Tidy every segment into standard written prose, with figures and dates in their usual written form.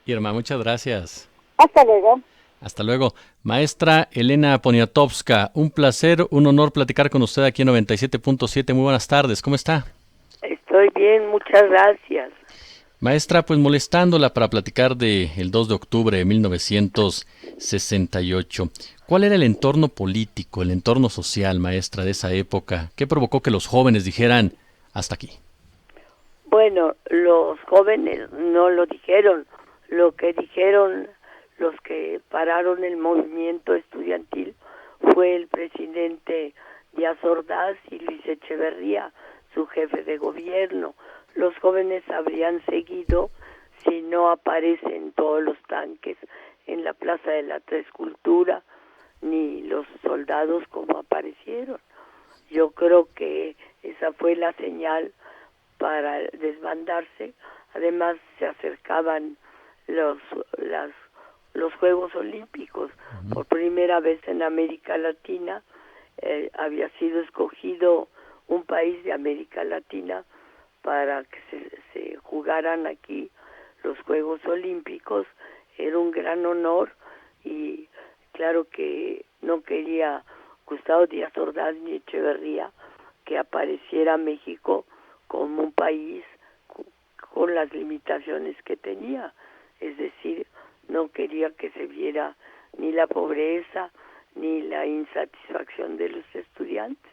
Irma, muchas gracias. Hasta luego. Hasta luego. Maestra Elena Poniatowska, un placer, un honor platicar con usted aquí en 97.7. Muy buenas tardes, ¿cómo está? Estoy bien, muchas gracias. Maestra, pues molestándola para platicar de el 2 de octubre de 1968. ¿Cuál era el entorno político, el entorno social, maestra, de esa época? ¿Qué provocó que los jóvenes dijeran hasta aquí? Bueno, los jóvenes no lo dijeron, lo que dijeron los que pararon el movimiento estudiantil fue el presidente Díaz Ordaz y Luis Echeverría, su jefe de gobierno. Los jóvenes habrían seguido si no aparecen todos los tanques en la Plaza de la Tres Cultura, ni los soldados como aparecieron. Yo creo que esa fue la señal para desbandarse. Además se acercaban los las los Juegos Olímpicos. Por primera vez en América Latina había sido escogido un país de América Latina para que se jugaran aquí los Juegos Olímpicos. Era un gran honor y claro que no quería Gustavo Díaz Ordaz ni Echeverría que apareciera México como un país con las limitaciones que tenía. Es decir, no quería que se viera ni la pobreza ni la insatisfacción de los estudiantes.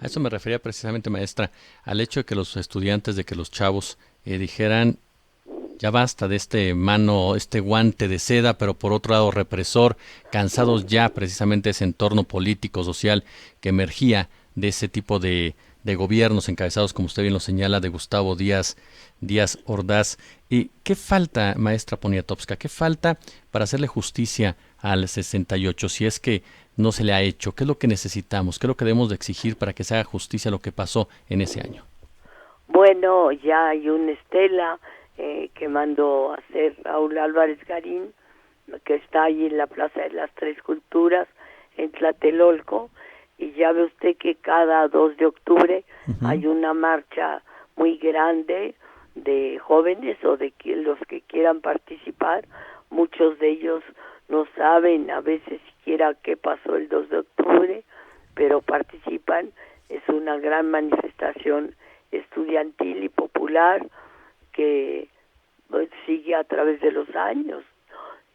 A eso me refería precisamente, maestra, al hecho de que los estudiantes, de que los chavos dijeran, ya basta de este mano, este guante de seda, pero por otro lado represor, cansados ya precisamente de ese entorno político, social que emergía de ese tipo de gobiernos encabezados, como usted bien lo señala, de Gustavo Díaz Ordaz. ¿Y qué falta, maestra Poniatowska? ¿Qué falta para hacerle justicia al 68? Si es que no se le ha hecho, ¿qué es lo que necesitamos? ¿Qué es lo que debemos de exigir para que se haga justicia a lo que pasó en ese año? Bueno, ya hay una estela que mandó a hacer Raúl Álvarez Garín, que está ahí en la Plaza de las Tres Culturas, en Tlatelolco, y ya ve usted que cada 2 de octubre Uh-huh. hay una marcha muy grande de jóvenes o de los que quieran participar. Muchos de ellos no saben a veces siquiera qué pasó el 2 de octubre, pero participan. Es una gran manifestación estudiantil y popular que sigue a través de los años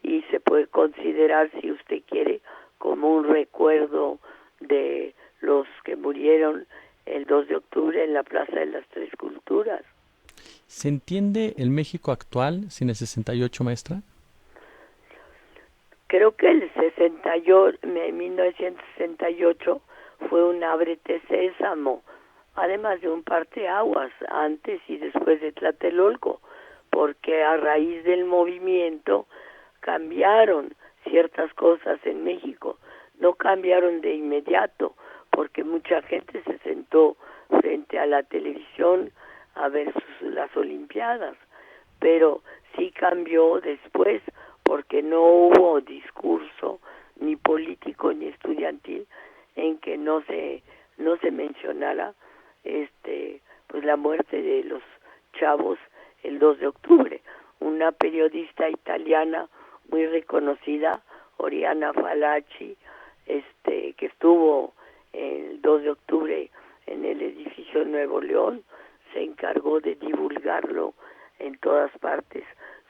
y se puede considerar, si usted quiere, como un recuerdo de los que murieron el 2 de octubre en la Plaza de las Tres Culturas. ¿Se entiende el México actual sin el 68, maestra? Creo que el 68, 1968 fue un ábrete sésamo, además de un parteaguas antes y después de Tlatelolco, porque a raíz del movimiento cambiaron ciertas cosas en México. No cambiaron de inmediato, porque mucha gente se sentó frente a la televisión a ver las Olimpiadas, pero sí cambió después, porque no hubo discurso ni político ni estudiantil en que no se mencionara pues la muerte de los chavos el 2 de octubre. Una periodista italiana muy reconocida, Oriana Fallaci, que estuvo el 2 de octubre en el edificio Nuevo León, se encargó de divulgarlo en todas partes,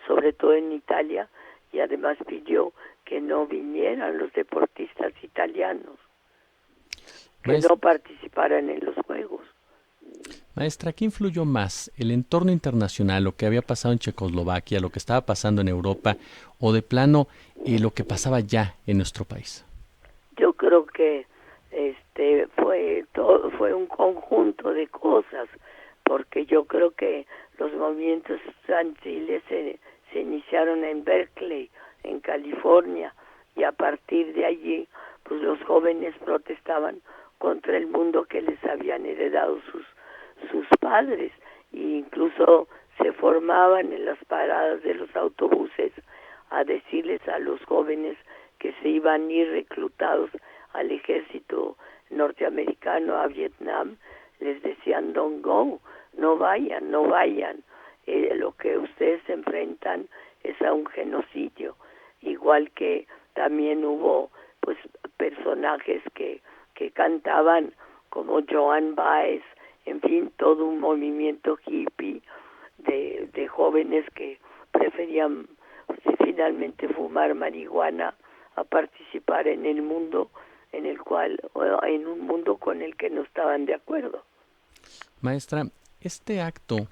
sobre todo en Italia, y además pidió que no vinieran los deportistas italianos, que Maestra, no participaran en los Juegos. maestra, ¿qué influyó más? ¿El entorno internacional, lo que había pasado en Checoslovaquia, lo que estaba pasando en Europa, o de plano lo que pasaba ya en nuestro país? Yo creo que fue un conjunto de cosas, porque yo creo que los movimientos estudiantiles se iniciaron en Berkeley, en California, y a partir de allí pues los jóvenes protestaban contra el mundo que les habían heredado sus padres, e incluso se formaban en las paradas de los autobuses a decirles a los jóvenes que se iban a ir reclutados al ejército norteamericano, a Vietnam. Les decían don't go, no vayan, lo que ustedes se enfrentan es a un genocidio, igual que también hubo pues personajes que cantaban como Joan Baez, en fin, todo un movimiento hippie de jóvenes que preferían finalmente fumar marihuana a participar en el mundo en el cual, en un mundo con el que no estaban de acuerdo. Maestra, este acto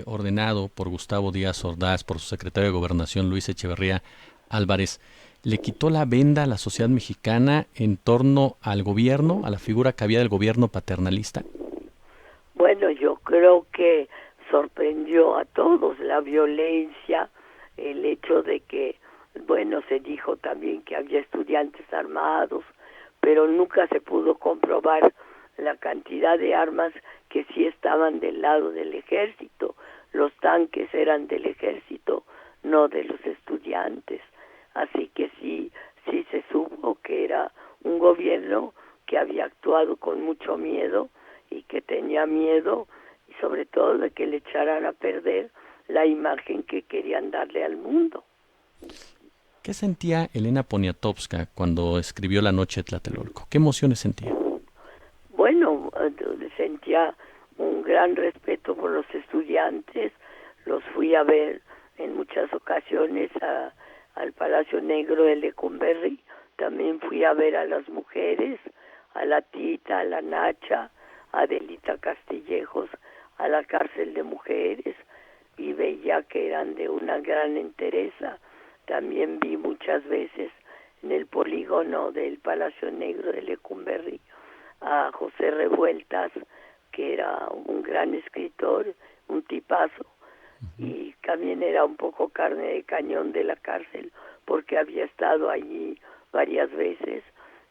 ordenado por Gustavo Díaz Ordaz, por su secretario de Gobernación Luis Echeverría Álvarez, ¿le quitó la venda a la sociedad mexicana en torno al gobierno, a la figura que había del gobierno paternalista? Bueno, yo creo que sorprendió a todos la violencia, el hecho de que, bueno, se dijo también que había estudiantes armados, pero nunca se pudo comprobar la cantidad de armas que sí estaban del lado del ejército. Los tanques eran del ejército, no de los estudiantes. Así que sí se supo que era un gobierno que había actuado con mucho miedo y que tenía miedo, y sobre todo de que le echaran a perder la imagen que querían darle al mundo. ¿Qué sentía Elena Poniatowska cuando escribió La noche de Tlatelolco? ¿Qué emociones sentía? Bueno, sentía un gran respeto por los estudiantes, los fui a ver en muchas ocasiones al Palacio Negro de Lecumberri, también fui a ver a las mujeres, a la Tita, a la Nacha, a Adelita Castillejos, a la cárcel de mujeres, y veía que eran de una gran entereza. También vi muchas veces en el polígono del Palacio Negro de Lecumberri a José Revueltas, que era un gran escritor, un tipazo, y también era un poco carne de cañón de la cárcel, porque había estado allí varias veces,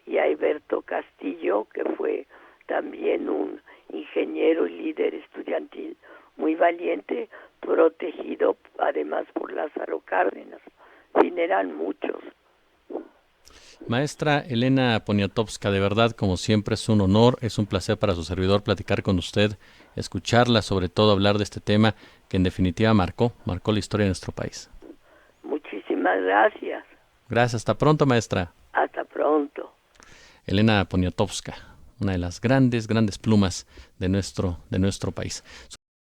y a Alberto Castillo, que fue también un ingeniero y líder estudiantil muy valiente, protegido además por Lázaro Cárdenas. En fin, eran muchos. Maestra Elena Poniatowska, de verdad, como siempre, es un honor, es un placer para su servidor platicar con usted, escucharla, sobre todo hablar de este tema que en definitiva marcó la historia de nuestro país. Muchísimas gracias. Gracias, hasta pronto, maestra. Hasta pronto. Elena Poniatowska, una de las grandes plumas de nuestro país.